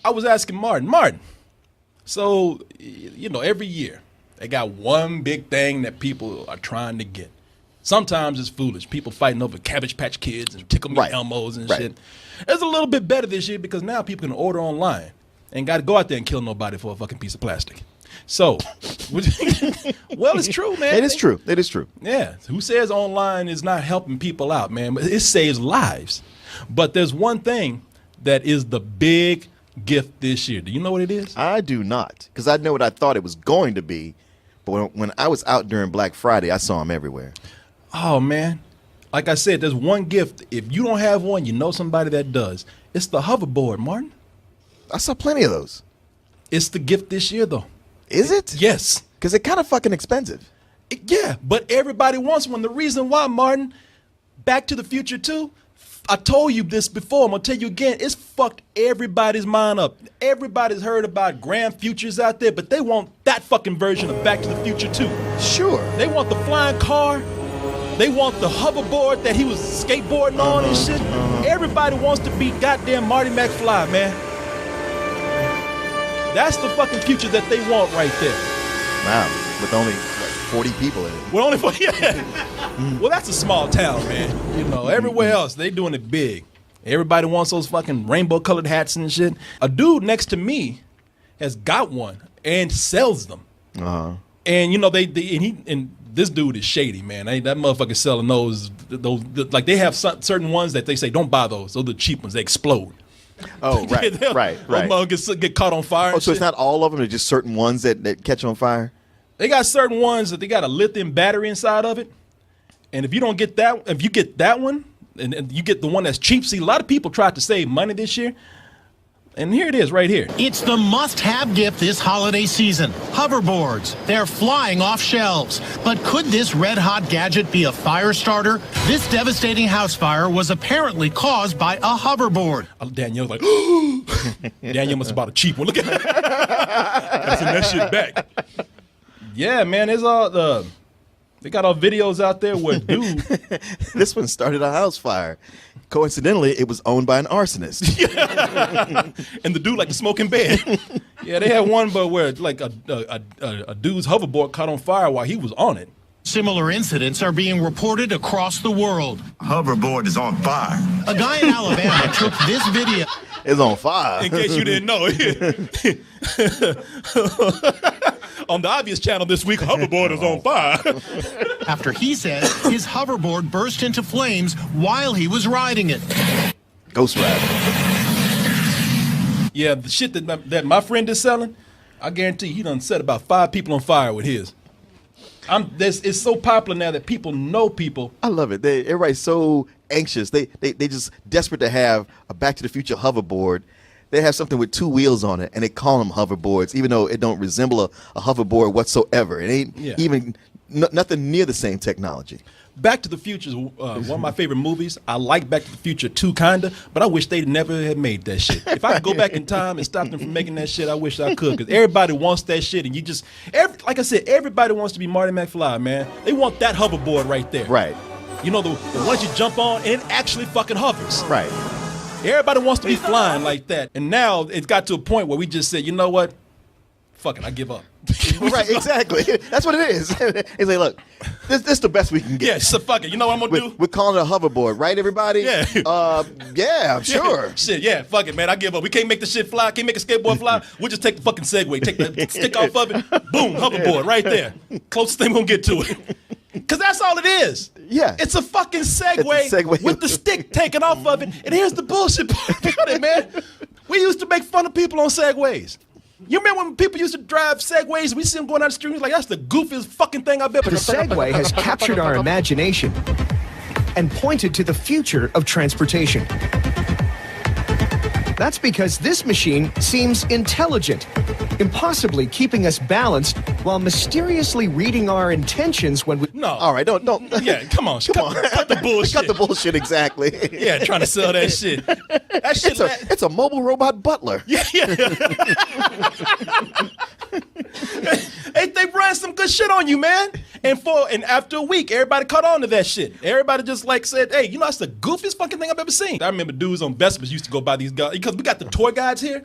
I was asking Martin, so, you know, every year they got one big thing that people are trying to get. Sometimes it's foolish. People fighting over Cabbage Patch Kids and Tickle Me Elmos and shit. It's a little bit better this year because now people can order online and got to go out there and kill nobody for a fucking piece of plastic. So, well, it's true, man. It is true. It is true. Yeah. Who says online is not helping people out, man? But it saves lives. But there's one thing that is the big gift this year. Do you know what it is? I do not, because I know what I thought it was going to be. But when I was out during Black Friday, I saw them everywhere. Oh, man. Like I said, there's one gift. If you don't have one, you know somebody that does. It's the hoverboard, Martin. I saw plenty of those. It's the gift this year, though. Is it? Yes. Because it's kind of fucking expensive. Yeah, but everybody wants one. The reason why, Martin, Back to the Future 2, I told you this before, I'm going to tell you again, it's fucked everybody's mind up. Everybody's heard about grand futures out there, but they want that fucking version of Back to the Future 2. Sure. They want the flying car. They want the hoverboard that he was skateboarding on and shit. Everybody wants to be goddamn Marty McFly, man. That's the fucking future that they want right there. Wow. With only like 40 people in it. With only 40, yeah. Well, that's a small town, man. You know, everywhere else, they doing it big. Everybody wants those fucking rainbow-colored hats and shit. A dude next to me has got one and sells them. And, you know, and this dude is shady, man. That motherfucker selling those, like they have certain ones that they say, don't buy those. Those are the cheap ones. They explode. Oh, right. Get caught on fire. Oh, so it's not all of them, it's just certain ones that catch on fire? They got certain ones that they got a lithium battery inside of it. And if you don't get that, if you get that one, and you get the one that's cheap, see, a lot of people tried to save money this year. And here it is right here. It's the must-have gift this holiday season. Hoverboards. They're flying off shelves. But could this red-hot gadget be a fire starter? This devastating house fire was apparently caused by a hoverboard. Danielle's like, Danielle must have bought a cheap one. Look at that. Gotta send that shit back. Yeah, man, there's all they got all videos out there where dude. This one started a house fire. Coincidentally, it was owned by an arsonist. And the dude like to smoke in bed. Yeah, they had one but where like a dude's hoverboard caught on fire while he was on it. Similar incidents are being reported across the world. Hoverboard is on fire. A guy in Alabama took this video. It's on fire. In case you didn't know. On the obvious channel this week, hoverboard is on fire. After he says his hoverboard burst into flames while he was riding it. Ghost Rider. Yeah, the shit that my friend is selling, I guarantee he done set about 5 people on fire with his. It's so popular now that people know people. I love it. Everybody's so anxious. They just desperate to have a Back to the Future hoverboard. They have something with 2 wheels on it, and they call them hoverboards, even though it don't resemble a hoverboard whatsoever. It ain't even nothing near the same technology. Back to the Future is one of my favorite movies. I like Back to the Future 2, kinda, but I wish they never had made that shit. If I could go back in time and stop them from making that shit, I wish I could, because everybody wants that shit, and like I said, everybody wants to be Marty McFly, man. They want that hoverboard right there. Right. You know, the ones you jump on, and it actually fucking hovers. Right. Everybody wants to be flying like that. And now it's got to a point where we just said, you know what? Fuck it, I give up. Right, exactly. That's what it is. It's like, look, this is the best we can get. Yeah, so fuck it. You know what I'm going to do? We're calling it a hoverboard, right, everybody? Yeah. Yeah, sure. Shit, yeah, fuck it, man. I give up. We can't make the shit fly. Can't make a skateboard fly. We'll just take the fucking Segway. Take the stick off of it. Boom, hoverboard right there. Closest thing we're going to get to it. Because that's all it is. Yeah. It's a fucking Segway with the stick taken off of it. And here's the bullshit part about it, man. We used to make fun of people on Segways. You remember when people used to drive Segways? We see them going down the street. Like, that's the goofiest fucking thing I've ever. The Segway has captured our imagination and pointed to the future of transportation. That's because this machine seems intelligent, impossibly keeping us balanced while mysteriously reading our intentions when we... No. All right, don't. Yeah, come on. Cut the bullshit. Cut the bullshit, exactly. Yeah, trying to sell that shit. That shit it's a mobile robot butler. Yeah. Hey, they run some good shit on you, man. And after a week, everybody caught on to that shit. Everybody just like said, hey, you know, that's the goofiest fucking thing I've ever seen. I remember dudes on Vespas used to go by these guys because we got the tour guides here.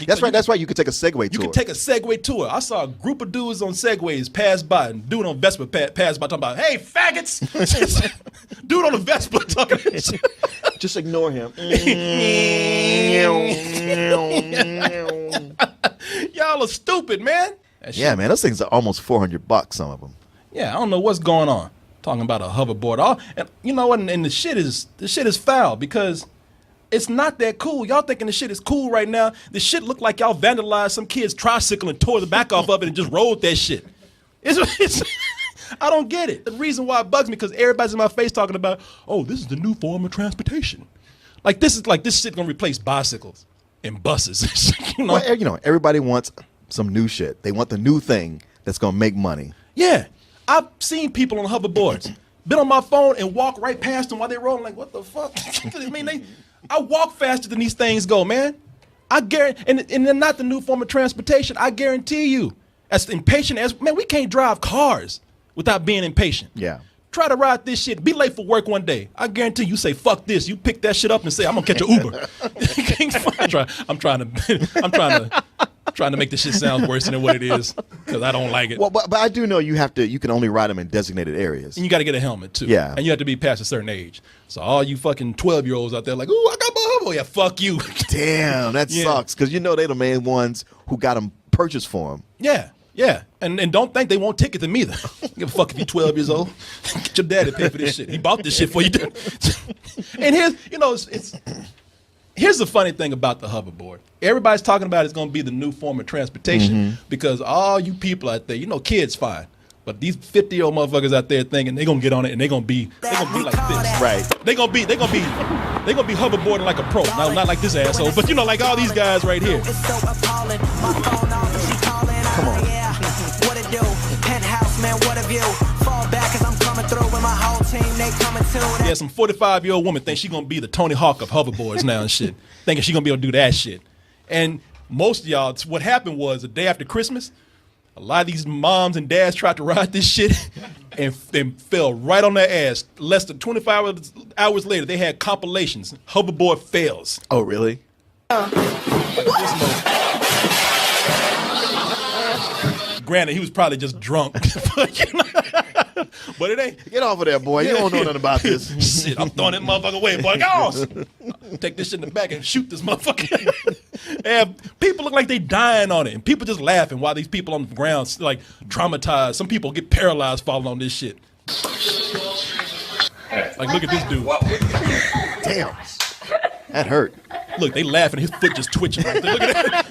That's right. That's right. You could take a Segway tour. You could take a Segway tour. I saw a group of dudes on Segways pass by, and dude on Vespa passed by talking about, hey, faggots. Dude on the Vespa talking shit. Just ignore him. Y'all are stupid, man. Yeah, man. Those things are almost $400, some of them. Yeah, I don't know what's going on. Talking about a hoverboard. And you know what? And the shit is foul because it's not that cool. Y'all thinking the shit is cool right now. The shit look like y'all vandalized some kid's tricycle and tore the back off of it and just rode that shit. It's I don't get it. The reason why it bugs me because everybody's in my face talking about, oh, this is the new form of transportation. Like this shit gonna replace bicycles and buses. You know? Well, you know, everybody wants some new shit. They want the new thing that's gonna make money. Yeah, I've seen people on hoverboards, been on my phone and walk right past them while they rolling. Like, what the fuck? I mean, I walk faster than these things go, man. I guarantee, and they're not the new form of transportation. I guarantee you, as impatient as man, we can't drive cars without being impatient. Yeah. Try to ride this shit. Be late for work one day. I guarantee you say fuck this. You pick that shit up and say I'm gonna catch an Uber. I'm trying to make this shit sound worse than what it is because I don't like it. Well, but I do know you can only ride them in designated areas. And you got to get a helmet too. Yeah. And you have to be past a certain age. So all you fucking 12-year-olds out there like, ooh, I got my hoverboard. Yeah, fuck you. Damn, that sucks because you know they the main ones who got them purchased for them. Yeah. Yeah, and don't think they won't ticket them either. Give a fuck if you're 12 years old. Get your daddy to pay for this shit. He bought this shit for you. And here's the funny thing about the hoverboard. Everybody's talking about it's going to be the new form of transportation because all you people out there, you know, kids fine. But these 50-year-old motherfuckers out there thinking they're going to get on it and they're going to be like this. Right. They're going to be hoverboarding like a pro. No, not like this asshole, but you know, like all these guys right here. Come on. What it do? Penthouse, man, what a view. Fall back as I'm coming through with my whole team, they coming too. Yeah, some 45-year-old woman thinks she's going to be the Tony Hawk of hoverboards now and shit. Thinking she's going to be able to do that shit. And most of y'all, what happened was the day after Christmas, a lot of these moms and dads tried to ride this shit and fell right on their ass. Less than 25 hours later, they had compilations. Hoverboard fails. Oh, really? Granted, he was probably just drunk. But it ain't. Get off of there, boy. You don't know nothing about this. Shit, I'm throwing that motherfucker away, boy. Go! Take this shit in the back and shoot this motherfucker. And people look like they dying on it. And people just laughing while these people on the ground, like, traumatized. Some people get paralyzed falling on this shit. Like, look at this dude. Damn. That hurt. Look, they laughing. His foot just twitching. Right there. Look at that.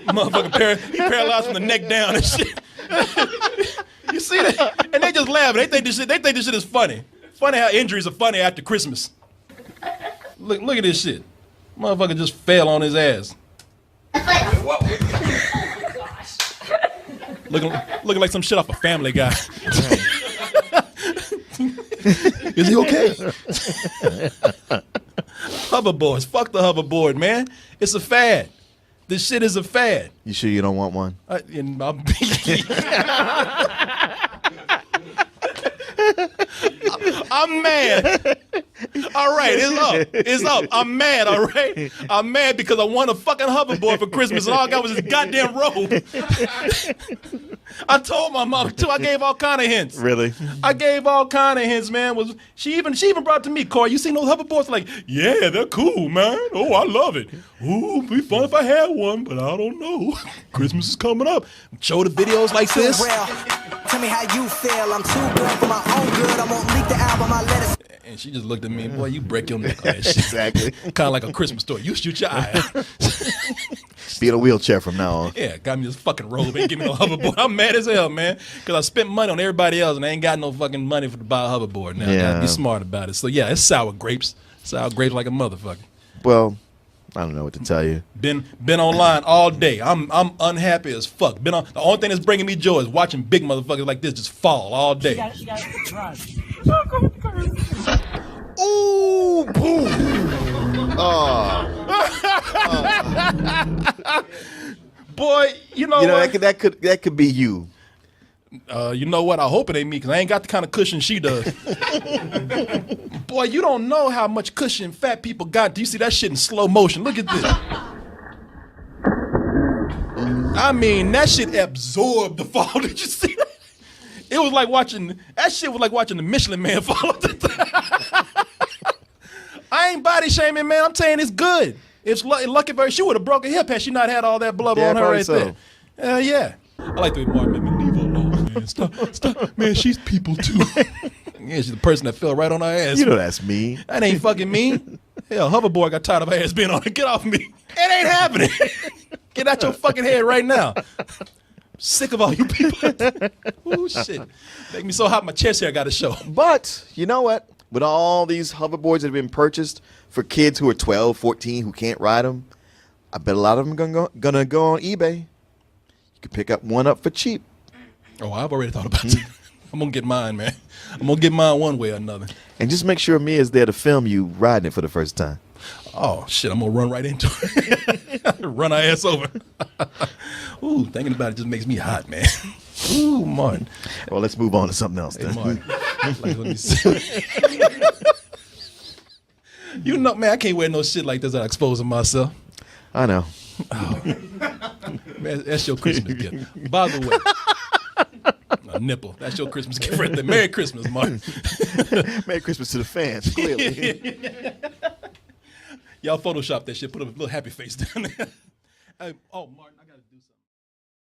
Motherfucker, he paralyzed from the neck down and shit. You see that? And they just laughing. They think this shit is funny. Funny how injuries are funny after Christmas. Look at this shit. Motherfucker just fell on his ass. Looking like some shit off a Family Guy. Is he okay? Hoverboards. Fuck the hoverboard, man. It's a fad. This shit is a fad. You sure you don't want one? I'm mad. All right, it's up. It's up. I'm mad, all right? I'm mad because I won a fucking hoverboard for Christmas and all I got was this goddamn robe. I told my mom too. I gave all kind of hints. Really? I gave all kind of hints, man. She even brought to me, Korey, you seen those hoverboards? Like, yeah, they're cool, man. Oh, I love it. Ooh, it'd be fun if I had one, but I don't know. Christmas is coming up. Show the videos like this. Tell me how you feel. I'm too good for my own good. I won't leak the album. I let it. And she just looked at me, boy, you break your neck on that shit. Exactly. Kind of like a Christmas story. You shoot your eye out. Be in a wheelchair from now on. Yeah, got me this fucking robe. Ain't give me no hoverboard. I'm mad as hell, man. Because I spent money on everybody else and I ain't got no fucking money to buy a hoverboard now. Yeah. Gotta be smart about it. So yeah, it's sour grapes. Sour grapes like a motherfucker. Well, I don't know what to tell you. Been online all day. I'm unhappy as fuck. The only thing that's bringing me joy is watching big motherfuckers like this just fall all day. Ooh, boom. Boy, you know what? that could be you. You know what? I hope it ain't me because I ain't got the kind of cushion she does. Boy, you don't know how much cushion fat people got. Do you see that shit in slow motion? Look at this. I mean, that shit absorbed the fall. Did you see that? It was like watching, that shit was like watching the Michelin Man fall. I ain't body shaming, man. I'm saying it's good. It's lucky for her. She would have broke her hip had she not had all that blubber on her right there. Yeah. I like the way Martin made me leave her alone, man. Stop. Man, she's people too. Yeah, she's the person that fell right on her ass. You know that's me. That ain't fucking me. Hell, Hoverboard got tired of her ass being on it. Get off me. It ain't happening. Get out your fucking head right now. Sick of all you people. Ooh, shit. Make me so hot my chest hair got to show. But you know what? With all these hoverboards that have been purchased for kids who are 12, 14 who can't ride them, I bet a lot of them gonna go on eBay. You can pick up one up for cheap. Oh, I've already thought about that. I'm going to get mine, man. I'm going to get mine one way or another. And just make sure Mia's there to film you riding it for the first time. Oh, shit, I'm going to run right into it. Run her ass over. Ooh, thinking about it just makes me hot, man. Ooh, Martin. Well, let's move on to something else then. Hey, Martin. Like, let me see. You know, man, I can't wear no shit like this without exposing myself. I know. Oh. Man, that's your Christmas gift. By the way, a nipple. That's your Christmas gift right there. Merry Christmas, Martin. Merry Christmas to the fans, clearly. Y'all Photoshop that shit. Put a little happy face down there. Oh, Martin.